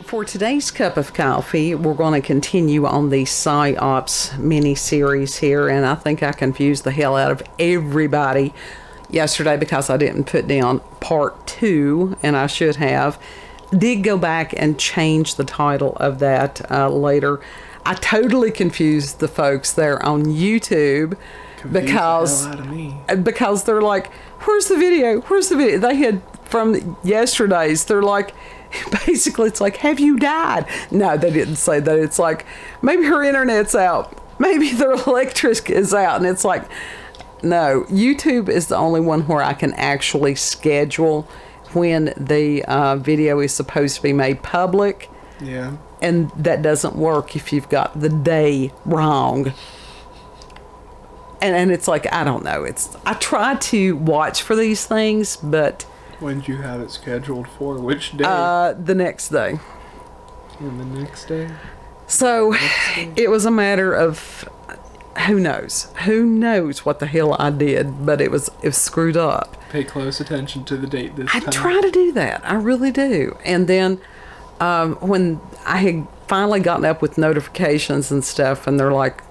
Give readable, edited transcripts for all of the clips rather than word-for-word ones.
For today's cup of coffee, we're going to continue on the PsyOps mini-series here, and I think I confused the hell out of everybody yesterday because I didn't put down part 2, and I should have. Did go back and change the title of that later. I totally confused the folks there on YouTube because they're like, where's the video? Where's the video? They had from yesterday's, they're like, basically it's like, have you died? No, they didn't say that. It's like, maybe her internet's out. Maybe their electric is out. And it's like, no, YouTube is the only one where I can actually schedule when the video is supposed to be made public. Yeah. And that doesn't work if you've got the day wrong. And it's like, I don't know. I try to watch for these things, but... When did you have it scheduled for? Which day? The next day. And the next day? So, it was a matter of... Who knows? Who knows what the hell I did, but it was screwed up. Pay close attention to the date this time. I try to do that. I really do. And then when I had finally gotten up with notifications and stuff, and they're like,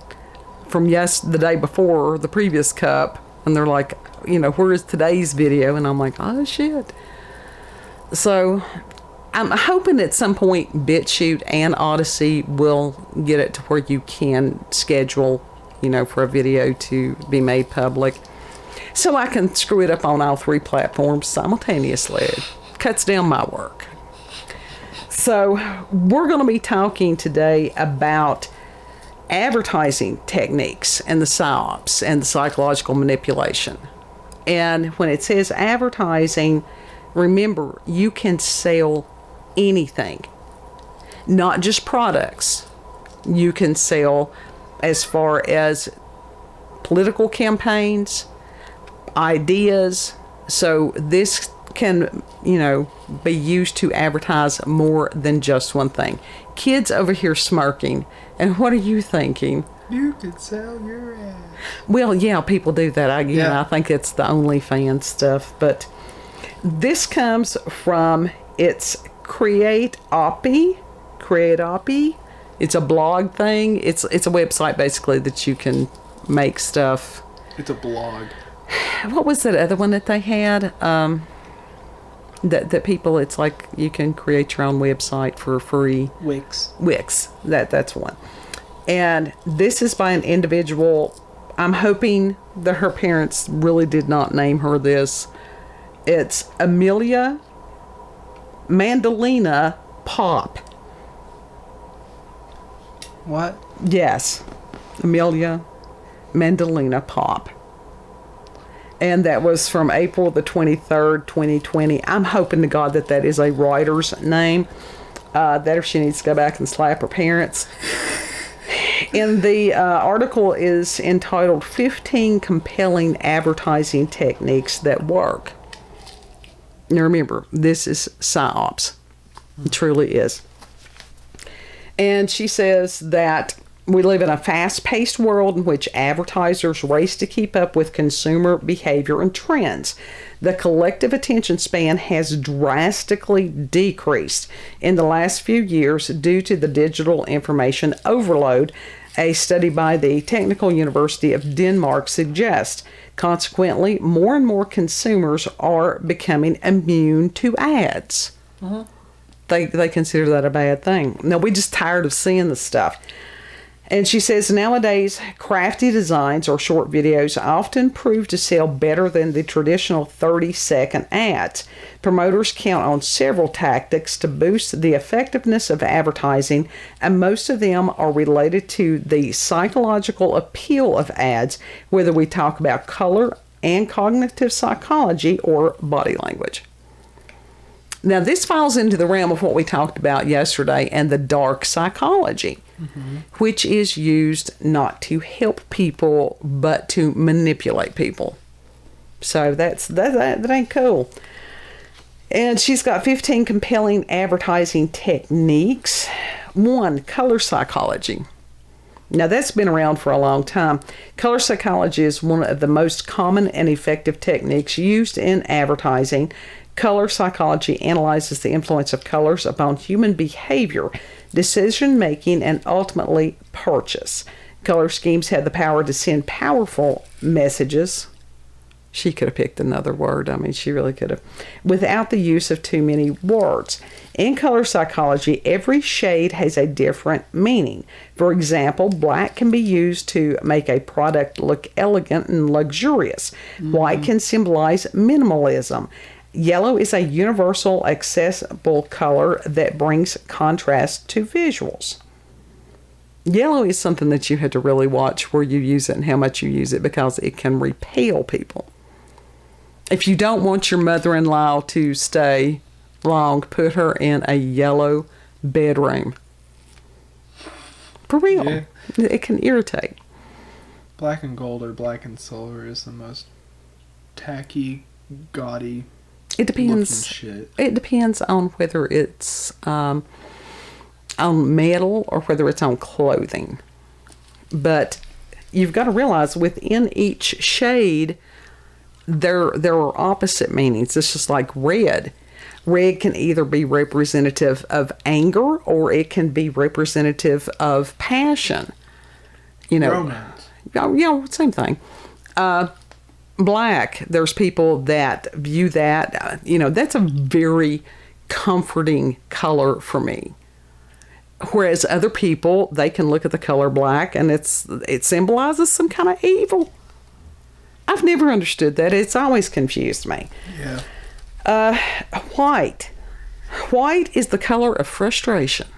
from the day before, the previous cup, and they're like, where is today's video? And I'm like, oh, shit. So I'm hoping at some point BitChute and Odyssey will get it to where you can schedule, for a video to be made public. So I can screw it up on all 3 platforms simultaneously. It cuts down my work. So we're going to be talking today about advertising techniques and the PsyOps and the psychological manipulation. And when it says advertising, remember, you can sell anything, not just products. You can sell as far as political campaigns, ideas. So this can, be used to advertise more than just one thing. Kids over here smirking. And what are you thinking? You could sell your ass. Well, yeah, people do that. I think it's the OnlyFans stuff. But this comes from, it's Creatopy. It's a blog thing. It's a website, basically, that you can make stuff. It's a blog. What was that other one that they had? That people, it's like you can create your own website for free. Wix. That's one. And this is by an individual. I'm hoping that her parents really did not name her this. It's Amalia Madalina Pop. What? Yes. Amalia Madalina Pop. And that was from April the 23rd, 2020. I'm hoping to God that is a writer's name. That or she needs to go back and slap her parents. And the article is entitled 15 Compelling Advertising Techniques That Work. Now remember, this is PsyOps. It truly is. And she says that we live in a fast-paced world in which advertisers race to keep up with consumer behavior and trends. The collective attention span has drastically decreased in the last few years due to the digital information overload, a study by the Technical University of Denmark suggests. Consequently, more and more consumers are becoming immune to ads. Uh-huh. They consider that a bad thing. Now, we're just tired of seeing the stuff. And she says, nowadays, crafty designs or short videos often prove to sell better than the traditional 30-second ads. Promoters count on several tactics to boost the effectiveness of advertising, and most of them are related to the psychological appeal of ads, whether we talk about color and cognitive psychology or body language. Now, this falls into the realm of what we talked about yesterday and the dark psychology, which is used not to help people, but to manipulate people. So that ain't cool. And she's got 15 compelling advertising techniques. 1, color psychology. Now, that's been around for a long time. Color psychology is one of the most common and effective techniques used in advertising. Color psychology analyzes the influence of colors upon human behavior, decision making, and ultimately purchase. Color schemes have the power to send powerful messages. She could have picked another word. I mean, she really could have. Without the use of too many words. In color psychology, every shade has a different meaning. For example, black can be used to make a product look elegant and luxurious. White can symbolize minimalism. Yellow is a universal, accessible color that brings contrast to visuals. Yellow is something that you have to really watch where you use it and how much you use it, because it can repel people. If you don't want your mother-in-law to stay long, put her in a yellow bedroom. For real. Yeah. It can irritate. Black and gold or black and silver is the most tacky, gaudy It depends. looking shit. It depends on whether it's on metal or whether it's on clothing. But you've got to realize within each shade, there are opposite meanings. It's just like red. Red can either be representative of anger or it can be representative of passion. You know, Romance. Yeah, same thing. Black, there's people that view that, that's a very comforting color for me. Whereas other people, they can look at the color black and it symbolizes some kind of evil. I've never understood that. It's always confused me. Yeah. White. White is the color of frustration.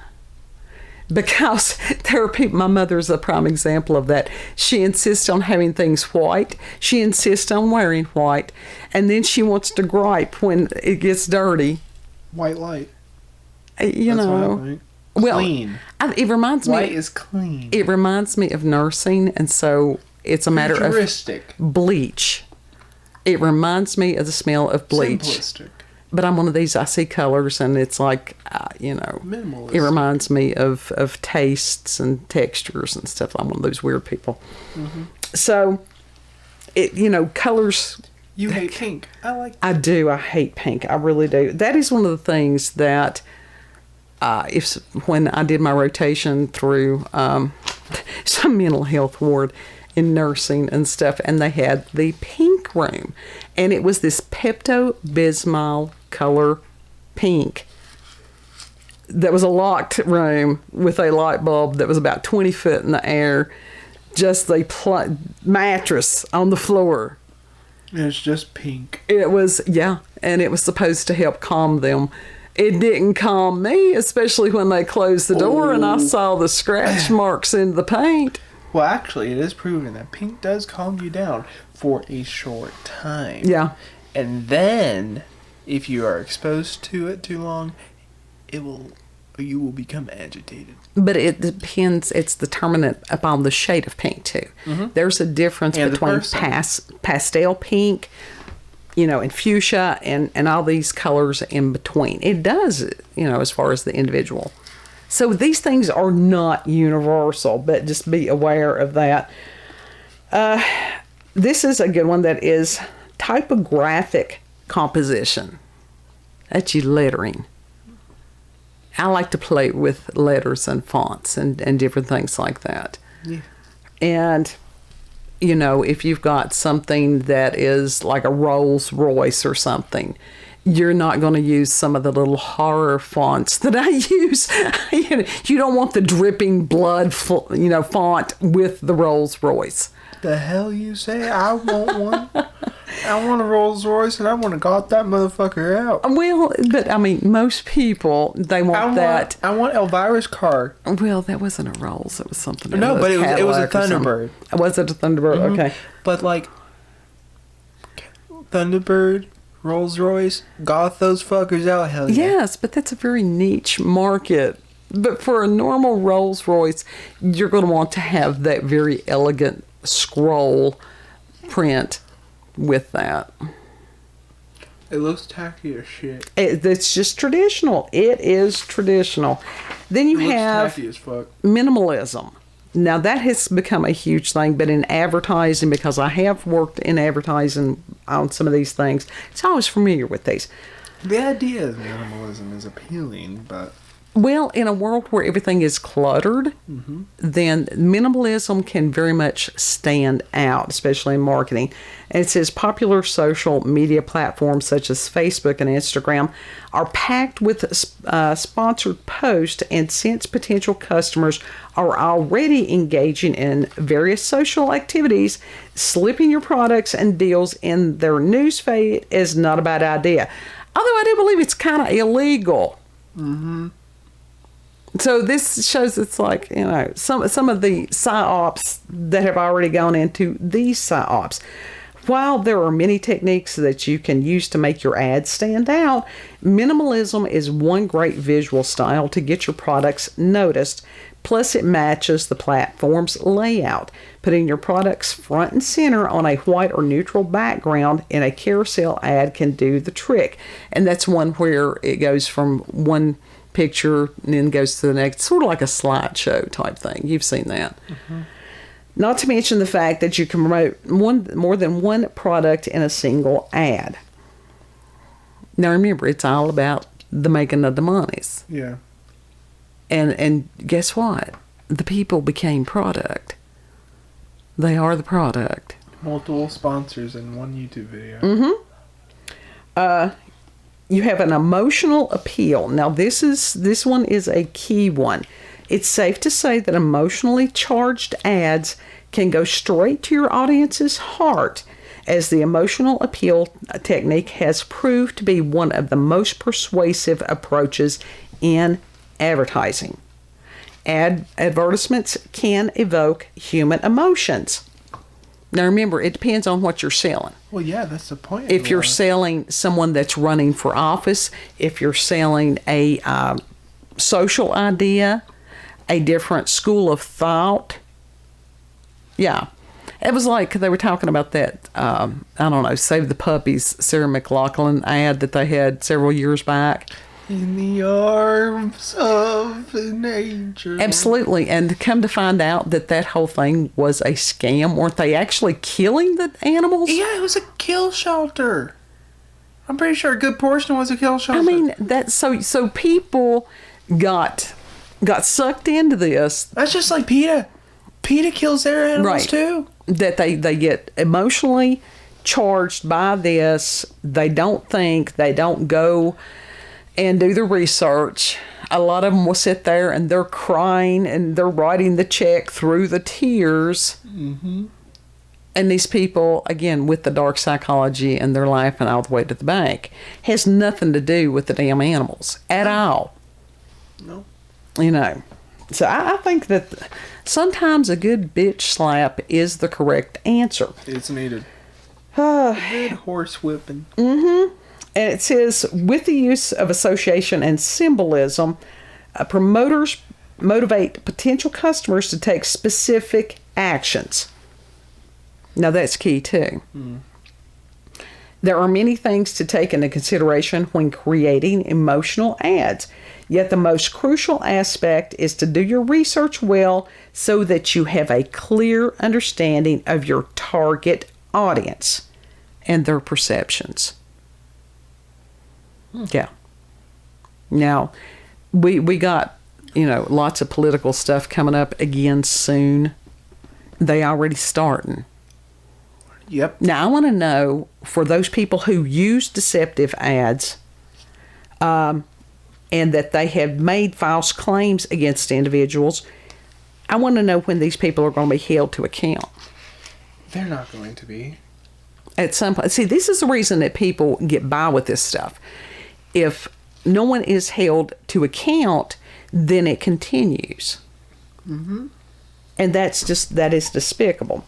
Because there are people, my mother's a prime example of that. She insists on having things white. She insists on wearing white. And then she wants to gripe when it gets dirty. White light. You That's know. what I think. Well, Clean. it reminds White me. is clean. It reminds me of nursing, and so it's a matter of Futuristic. bleach. It reminds me of the smell of bleach. Simplistic. But I'm one of these, I see colors and it's like, Minimalist. it reminds me of tastes and textures and stuff. I'm one of those weird people. Mm-hmm. So, colors. You hate pink. I like I do. I hate pink. I really do. That is one of the things that, when I did my rotation through some mental health ward in nursing and stuff, and they had the pink room, and it was this Pepto-Bismol color pink. That was a locked room with a light bulb that was about 20 foot in the air, just a mattress on the floor. It's just pink. It was, and it was supposed to help calm them. It didn't calm me, especially when they closed the door and I saw the scratch marks in the paint. Well, actually, it is proven that pink does calm you down for a short time. Yeah. And then, if you are exposed to it too long, you will become agitated. But it depends. It's determinant upon the shade of pink, too. Mm-hmm. There's a difference And between pastel pink, and fuchsia and all these colors in between. It does, as far as the individual. So these things are not universal, but just be aware of that. This is a good one that is typographic composition. That's your lettering. I like to play with letters and fonts and different things like that. Yeah. And, if you've got something that is like a Rolls Royce or something, you're not going to use some of the little horror fonts that I use. You don't want the dripping blood, font with the Rolls Royce. The hell you say? I want one. I want a Rolls Royce and I want to got that motherfucker out. Well, but I mean, most people, they want that. I want Elvira's car. Well, that wasn't a Rolls. It was something else. No, but it was a Cadillac or something. Thunderbird. Was it a Thunderbird? Mm-hmm. Okay. But like Thunderbird, Rolls Royce, got those fuckers out, hell yeah. Yes, but that's a very niche market. But for a normal Rolls Royce, you're going to want to have that very elegant scroll print with that. It looks tacky as shit. It's just traditional. It is traditional. Then you It looks have tacky as fuck. minimalism. Now, that has become a huge thing, but in advertising, because I have worked in advertising on some of these things, so I was familiar with these. The idea of minimalism is appealing, but... Well, in a world where everything is cluttered, then minimalism can very much stand out, especially in marketing. And it says popular social media platforms such as Facebook and Instagram are packed with sponsored posts, and since potential customers are already engaging in various social activities, slipping your products and deals in their newsfeed is not a bad idea. Although I do believe it's kind of illegal. So this shows it's like, you know, some of the psyops that have already gone into these psyops. While there are many techniques that you can use to make your ads stand out, minimalism is one great visual style to get your products noticed. Plus, it matches the platform's layout. Putting your products front and center on a white or neutral background in a carousel ad can do the trick. And that's one where it goes from one picture and then goes to the next, sort of like a slideshow type thing. You've seen that. Not to mention the fact that you can promote more than one product in a single ad. Now remember, it's all about the making of the monies. Yeah. And guess what? The people became product. They are the product. Multiple sponsors in one YouTube video. You have an emotional appeal. Now this one is a key one. It's safe to say that emotionally charged ads can go straight to your audience's heart, as the emotional appeal technique has proved to be one of the most persuasive approaches in advertising. Advertisements can evoke human emotions. Now remember, it depends on what you're selling. Well, yeah, that's the point. If you're selling someone that's running for office, if you're selling a social idea, a different school of thought, yeah. It was like they were talking about that, I don't know, Save the Puppies, Sarah McLachlan ad that they had several years back. In the arms of nature. Absolutely. And come to find out that whole thing was a scam. Weren't they actually killing the animals? Yeah, it was a kill shelter. I'm pretty sure a good portion was a kill shelter. I mean, that's so people got sucked into this. That's just like PETA. PETA kills their animals too. That they get emotionally charged by this. They don't think. They don't go and do the research. A lot of them will sit there and they're crying and they're writing the check through the tears. And these people, again, with the dark psychology, and they're laughing all the way to the bank, has nothing to do with the damn animals at all. No. You know. So I think that sometimes a good bitch slap is the correct answer. It's needed. A good horse whipping. And it says, with the use of association and symbolism, promoters motivate potential customers to take specific actions. Now that's key too. There are many things to take into consideration when creating emotional ads. Yet the most crucial aspect is to do your research well so that you have a clear understanding of your target audience and their perceptions. Yeah. Now, we got, lots of political stuff coming up again soon. They already starting. Yep. Now, I want to know, for those people who use deceptive ads, and that they have made false claims against individuals, I want to know when these people are going to be held to account. They're not going to be. At some point. See, this is the reason that people get by with this stuff. If no one is held to account, then it continues. And that is despicable.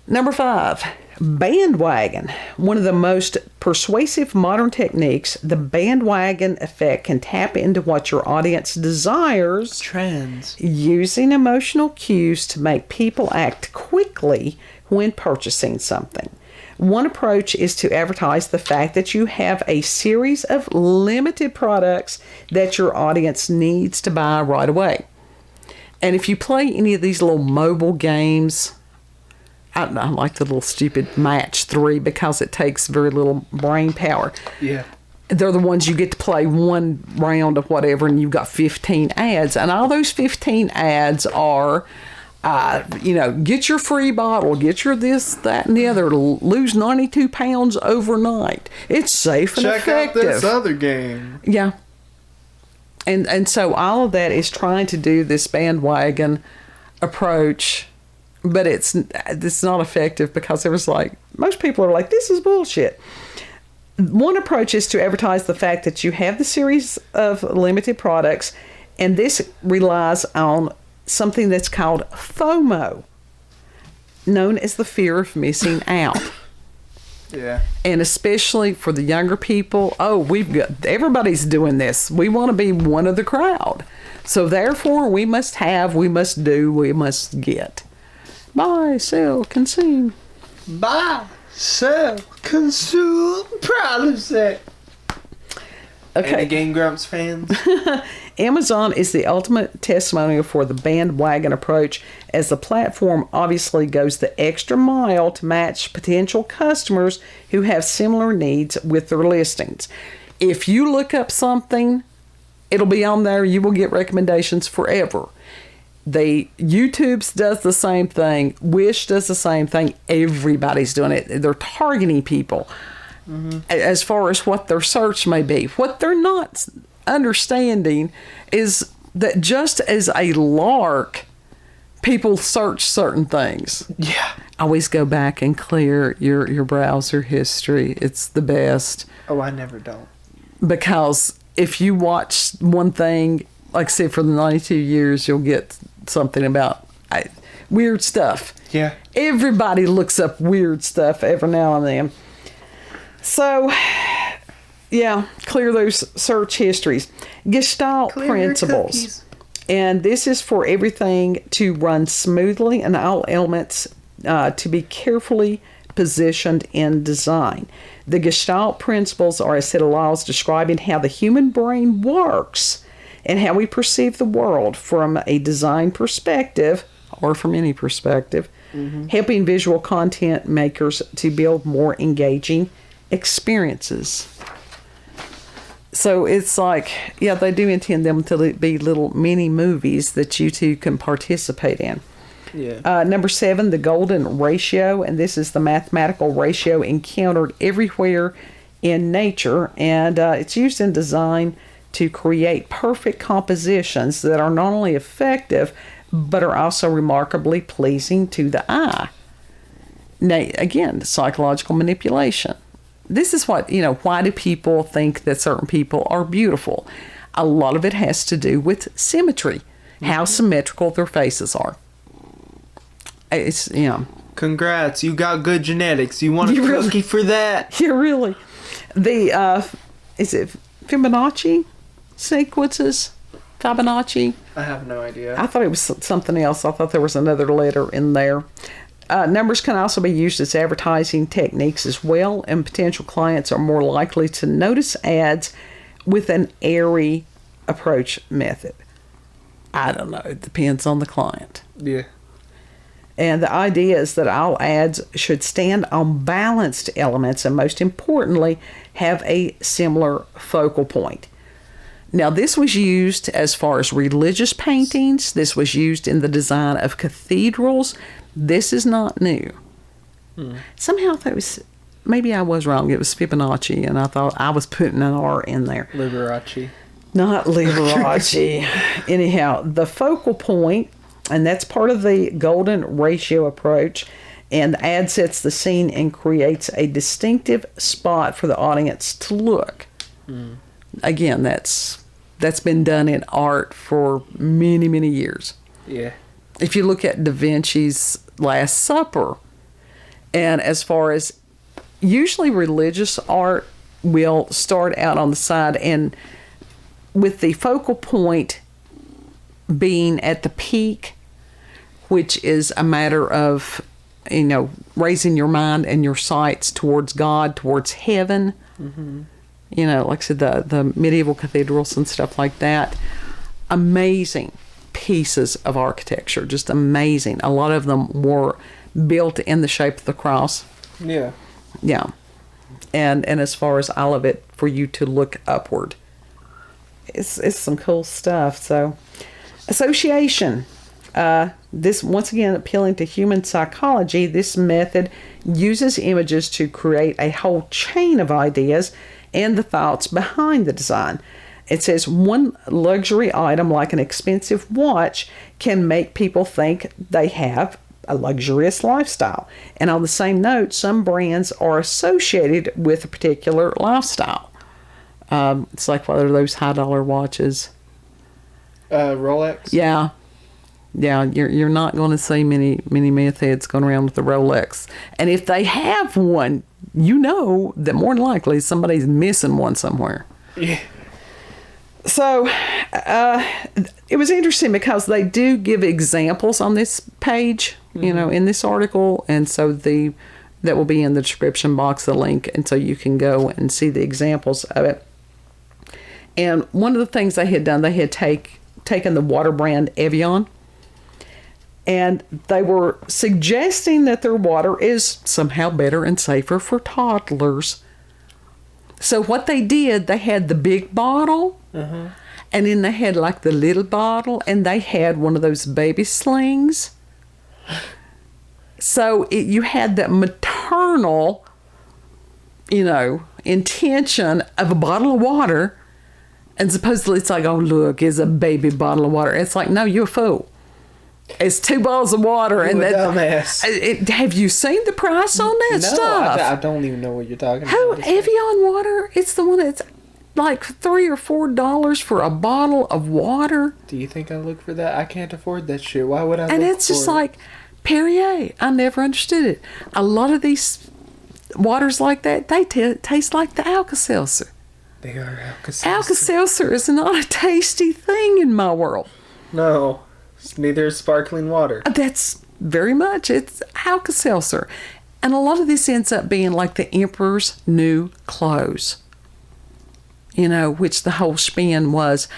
Number 5, bandwagon. One of the most persuasive modern techniques, the bandwagon effect can tap into what your audience desires. Trends. Using emotional cues to make people act quickly when purchasing something. One approach is to advertise the fact that you have a series of limited products that your audience needs to buy right away. And if you play any of these little mobile games, I like the little stupid Match 3 because it takes very little brain power. Yeah. They're the ones you get to play one round of whatever, and you've got 15 ads. And all those 15 ads are, get your free bottle, get your this, that, and the other, lose 92 pounds overnight. It's safe and effective. Check out this other game. Yeah. And so all of that is trying to do this bandwagon approach, but it's not effective because it was like, most people are like, this is bullshit. One approach is to advertise the fact that you have the series of limited products, and this relies on something that's called FOMO, known as the fear of missing out. Yeah. And especially for the younger people, everybody's doing this. We want to be one of the crowd. So therefore, we must get. Buy, sell, consume. Buy, sell, consume, problem set. Okay. Any Game Grumps fans? Amazon is the ultimate testimonial for the bandwagon approach, as the platform obviously goes the extra mile to match potential customers who have similar needs with their listings. If you look up something, it'll be on there. You will get recommendations forever. YouTube's does the same thing. Wish does the same thing. Everybody's doing it. They're targeting people. Mm-hmm. As far as what their search may be. What they're not understanding is that just as a lark, people search certain things. Yeah. Always go back and clear your browser history. It's the best. Oh, I never don't. Because if you watch one thing, like I said, for the 92 years, you'll get something about weird stuff. Yeah. Everybody looks up weird stuff every now and then. So, yeah, clear those search histories. Gestalt principles. And this is for everything to run smoothly and all elements to be carefully positioned in design. The Gestalt principles are a set of laws describing how the human brain works and how we perceive the world from a design perspective, or from any perspective, helping visual content makers to build more engaging experiences. So it's like, yeah, they do intend them to be little mini movies that you two can participate in. Yeah. Number 7, the golden ratio, and this is the mathematical ratio encountered everywhere in nature, and it's used in design to create perfect compositions that are not only effective, but are also remarkably pleasing to the eye. Now, again, psychological manipulation. This is what, why do people think that certain people are beautiful? A lot of it has to do with symmetry, how symmetrical their faces are. It's, Congrats, you got good genetics. You want a cookie for that? Yeah, really. Is it Fibonacci sequences? Fibonacci? I have no idea. I thought it was something else. I thought there was another letter in there. Numbers can also be used as advertising techniques as well, and potential clients are more likely to notice ads with an airy approach method. I don't know. It depends on the client. Yeah. And the idea is that all ads should stand on balanced elements and, most importantly, have a similar focal point. Now, this was used as far as religious paintings. This was used in the design of cathedrals. This is not new. Somehow I thought it was, maybe I was wrong. It was Fibonacci, and I thought I was putting an R in there. Liberace. Not Liberace. Anyhow, the focal point, and that's part of the golden ratio approach, and the ad sets the scene and creates a distinctive spot for the audience to look. Again, that's been done in art for many, many years. Yeah. If you look at Da Vinci's Last Supper, and as far as usually religious art will start out on the side, and with the focal point being at the peak, which is a matter of, raising your mind and your sights towards God, towards heaven. Like I said, the medieval cathedrals and stuff like that. Amazing pieces of architecture, just amazing. A lot of them were built in the shape of the cross. Yeah. Yeah. And as far as all of it, for you to look upward. It's some cool stuff. So, association. This, once again, appealing to human psychology, this method uses images to create a whole chain of ideas and the thoughts behind the design. It says one luxury item like an expensive watch can make people think they have a luxurious lifestyle. And on the same note, some brands are associated with a particular lifestyle. It's like, what are those high dollar watches? Rolex? Yeah. Yeah, you're not going to see many meth heads going around with the Rolex. And if they have one, you know that more than likely somebody's missing one somewhere. Yeah. So, it was interesting because they do give examples on this page, you know, in this article. And so that will be in the description box, the link. And so you can go and see the examples of it. And one of the things they had done, they had taken the water brand Evian. And they were suggesting that their water is somehow better and safer for toddlers. So what they did, they had the big bottle, and then they had like the little bottle, and they had one of those baby slings. So you had that maternal, intention of a bottle of water, and supposedly it's like, oh, look, it's a baby bottle of water. It's like, no, you're a fool. It's 2 bottles of water. You and that dumbass. Have you seen the price on that stuff? I don't even know what you're talking about. about. Evian water? It's the one that's like $3 or $4 for a bottle of water. Do you think I look for that? I can't afford that shit. Why would I? And it's just like Perrier. I never understood it. A lot of these waters like that, they taste like the Alka-Seltzer. They are Alka-Seltzer. Alka-Seltzer is not a tasty thing in my world. No. Neither is sparkling water. That's very much. It's Alka-Seltzer. And a lot of this ends up being like the emperor's new clothes. Which the whole spin was,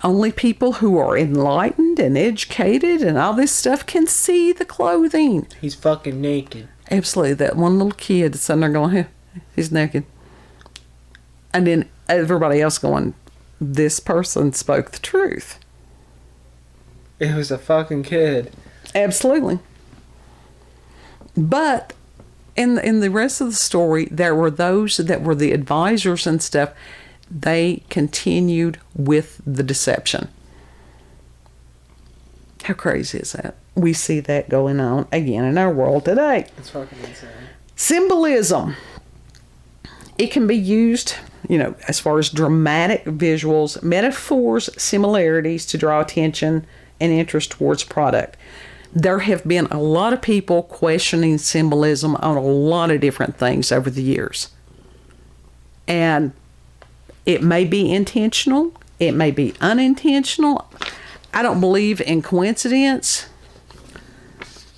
only people who are enlightened and educated and all this stuff can see the clothing. He's fucking naked. Absolutely. That one little kid sitting there going, hey, he's naked. And then everybody else going, this person spoke the truth. It was a fucking kid. Absolutely. But in the rest of the story, there were those that were the advisors and stuff. They continued with the deception. How crazy is that? We see that going on again in our world today. It's fucking insane. Symbolism. It can be used, as far as dramatic visuals, metaphors, similarities to draw attention and interest towards product. There have been a lot of people questioning symbolism on a lot of different things over the years. And it may be intentional, it may be unintentional. I don't believe in coincidence,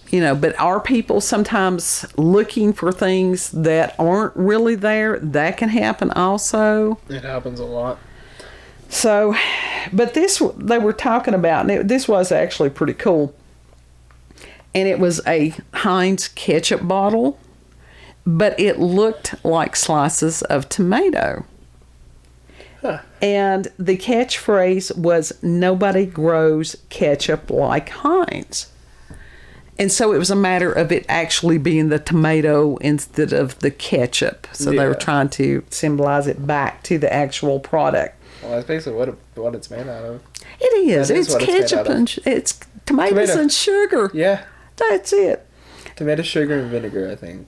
but are people sometimes looking for things that aren't really there? That can happen also. It happens a lot. So, but this they were talking about, and this was actually pretty cool. And it was a Heinz ketchup bottle, but it looked like slices of tomato. Huh. And the catchphrase was, nobody grows ketchup like Heinz. And so it was a matter of it actually being the tomato instead of the ketchup. So they were trying to symbolize it back to the actual product. Well, that's basically what it's made out of. It is. It's ketchup and it's tomatoes and sugar. Yeah. That's it. Tomato, sugar, and vinegar, I think.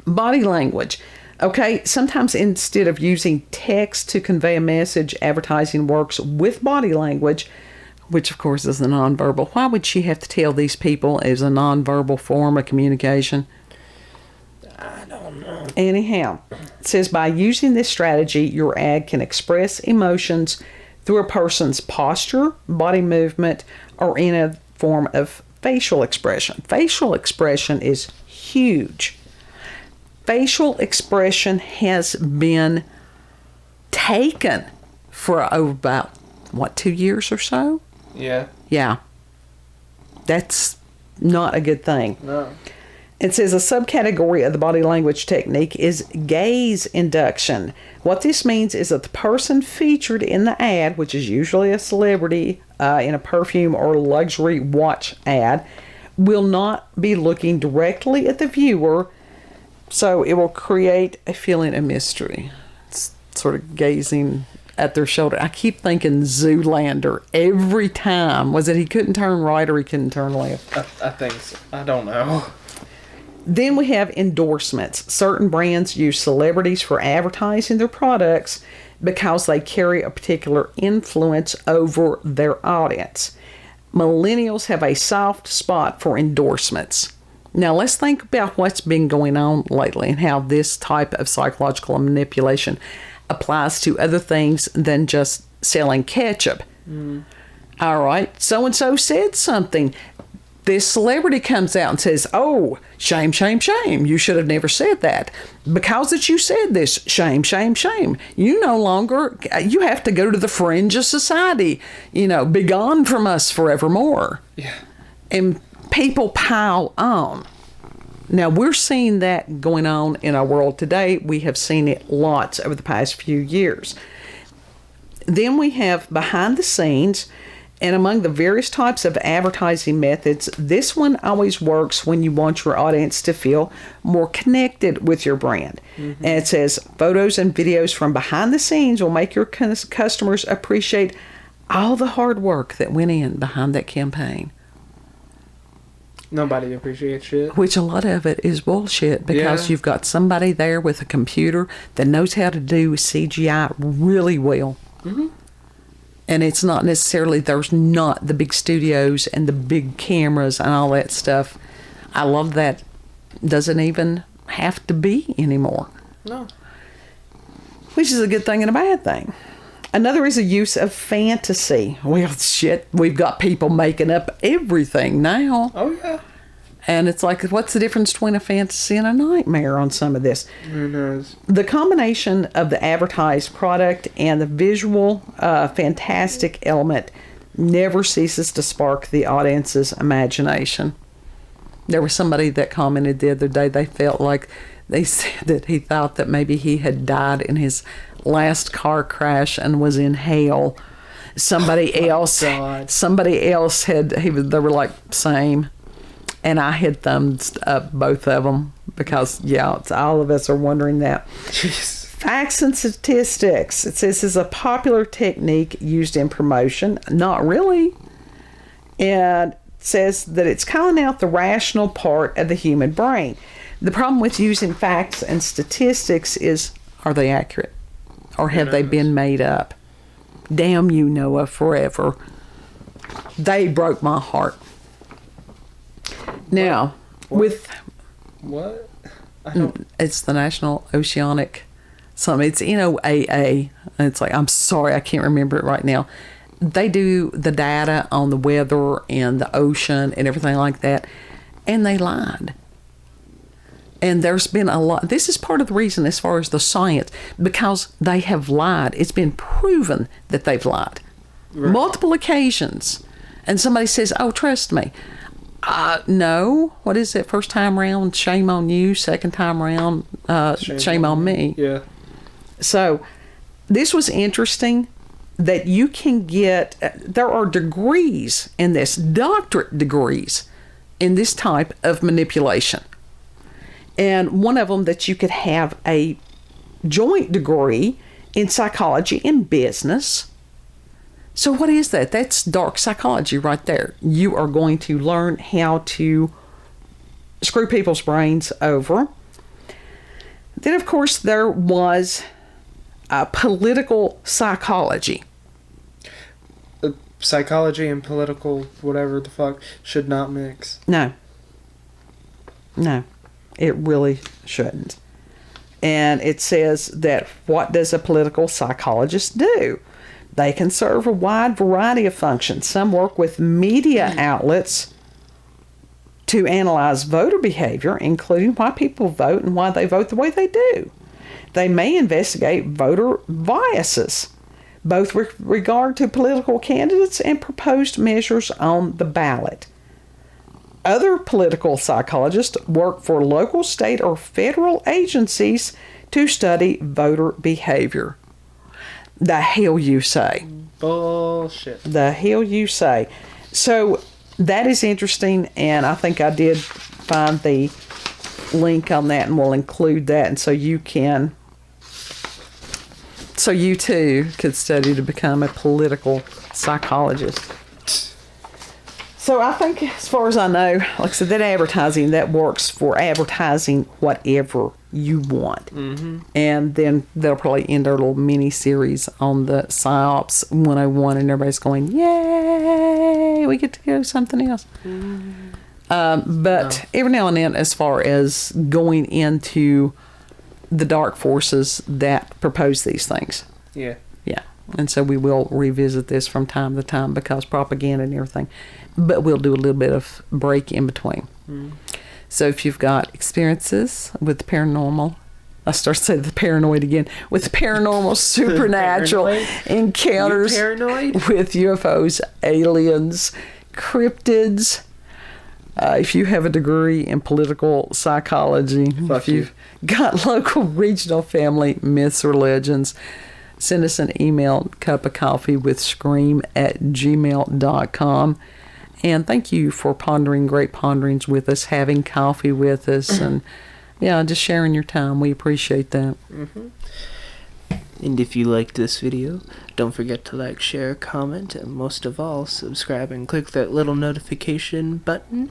Body language. Okay, sometimes instead of using text to convey a message, advertising works with body language, which of course is a nonverbal. Why would she have to tell these people it was a nonverbal form of communication? I don't know. Anyhow, it says by using this strategy, your ad can express emotions through a person's posture, body movement, or in a form of facial expression. Facial expression is huge. Facial expression has been taken for about, 2 years or so? Yeah. Yeah. That's not a good thing. No. It says a subcategory of the body language technique is gaze induction. What this means is that the person featured in the ad, which is usually a celebrity in a perfume or luxury watch ad, will not be looking directly at the viewer, so it will create a feeling of mystery. It's sort of gazing at their shoulder. I keep thinking Zoolander every time. Was it he couldn't turn right or he couldn't turn left? I think so. I don't know. Then we have endorsements. Certain brands use celebrities for advertising their products because they carry a particular influence over their audience. Millennials have a soft spot for endorsements. Now let's think about what's been going on lately and how this type of psychological manipulation applies to other things than just selling ketchup. All right, so-and-so said something. This celebrity comes out and says, oh, shame, shame, shame. You should have never said that. Because that you said this, shame, shame, shame. You no longer, you have to go to the fringe of society. Be gone from us forevermore. Yeah. And people pile on. Now, we're seeing that going on in our world today. We have seen it lots over the past few years. Then we have behind the scenes. And among the various types of advertising methods, this one always works when you want your audience to feel more connected with your brand. Mm-hmm. And it says, photos and videos from behind the scenes will make your customers appreciate all the hard work that went in behind that campaign. Nobody appreciates shit. Which a lot of it is bullshit because you've got somebody there with a computer that knows how to do CGI really well. Mm-hmm. And it's not necessarily, there's not the big studios and the big cameras and all that stuff. I love that. Doesn't even have to be anymore. No. Which is a good thing and a bad thing. Another is the use of fantasy. Well, shit, we've got people making up everything now. Oh, yeah. And it's like, what's the difference between a fantasy and a nightmare on some of this? Who knows? The combination of the advertised product and the visual fantastic element never ceases to spark the audience's imagination. There was somebody that commented the other day, they felt like, they said that he thought that maybe he had died in his last car crash and was in hell. Somebody else had, they were like, same. And I had thumbs up both of them because, it's all of us are wondering that. Jeez. Facts and statistics. It says this is a popular technique used in promotion. Not really. And it says that it's calling out the rational part of the human brain. The problem with using facts and statistics is, are they accurate? Or have they been made up? Damn you, Noah, forever. They broke my heart. Now, What? I don't... It's the National Oceanic something. It's NOAA. And it's like, I'm sorry, I can't remember it right now. They do the data on the weather and the ocean and everything like that. And they lied. And there's been a lot. This is part of the reason as far as the science, because they have lied. It's been proven that they've lied. Right. Multiple occasions. And somebody says, oh, trust me. No. What is it? First time round, shame on you. Second time round, shame on me. Yeah. So this was interesting that you can get, there are degrees in this, doctorate degrees in this type of manipulation. And one of them that you could have a joint degree in psychology and business. So what is that? That's dark psychology right there. You are going to learn how to screw people's brains over. Then, of course, there was political psychology. Psychology and political, whatever the fuck, should not mix. No, it really shouldn't. And it says that what does a political psychologist do? They can serve a wide variety of functions. Some work with media outlets to analyze voter behavior, including why people vote and why they vote the way they do. They may investigate voter biases. both with regard to political candidates and proposed measures on the ballot. Other political psychologists work for local, state, or federal agencies to study voter behavior. The hell you say. Bullshit. The hell you say. So that is interesting, and I think I did find the link on that, and we'll include that, and so you too could study to become a political psychologist. So I think, as far as I know, like I said, that advertising, that works for advertising whatever you want. Mm-hmm. And then they'll probably end our little mini-series on the PsyOps 101, and everybody's going, yay, we get to go something else. Mm-hmm. But every now and then, as far as going into the dark forces that propose these things. Yeah. Yeah. And so we will revisit this from time to time because propaganda and everything. But we'll do a little bit of break in between. Mm. So if you've got experiences with the paranormal, I start to say the paranoid again, with the paranormal, supernatural encounters with UFOs, aliens, cryptids, if you have a degree in political psychology, if you've got local, regional, family myths or legends, send us an email, cupofcoffeewithscream@gmail.com. And thank you for pondering great ponderings with us, having coffee with us, and just sharing your time. We appreciate that. Mm-hmm. And if you liked this video, don't forget to like, share, comment, and most of all, subscribe and click that little notification button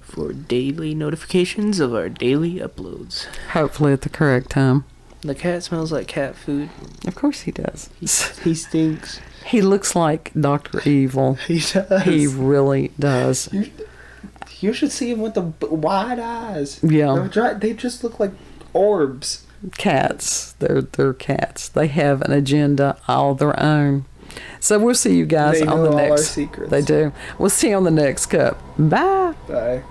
for daily notifications of our daily uploads. Hopefully at the correct time. The cat smells like cat food. Of course he does. He stinks. He looks like Dr. Evil. He does. He really does. You should see him with the wide eyes. Yeah. They just look like orbs. Cats. They're cats. They have an agenda all their own. So we'll see you guys on the next. They know all our secrets. They do. We'll see you on the next cup. Bye. Bye.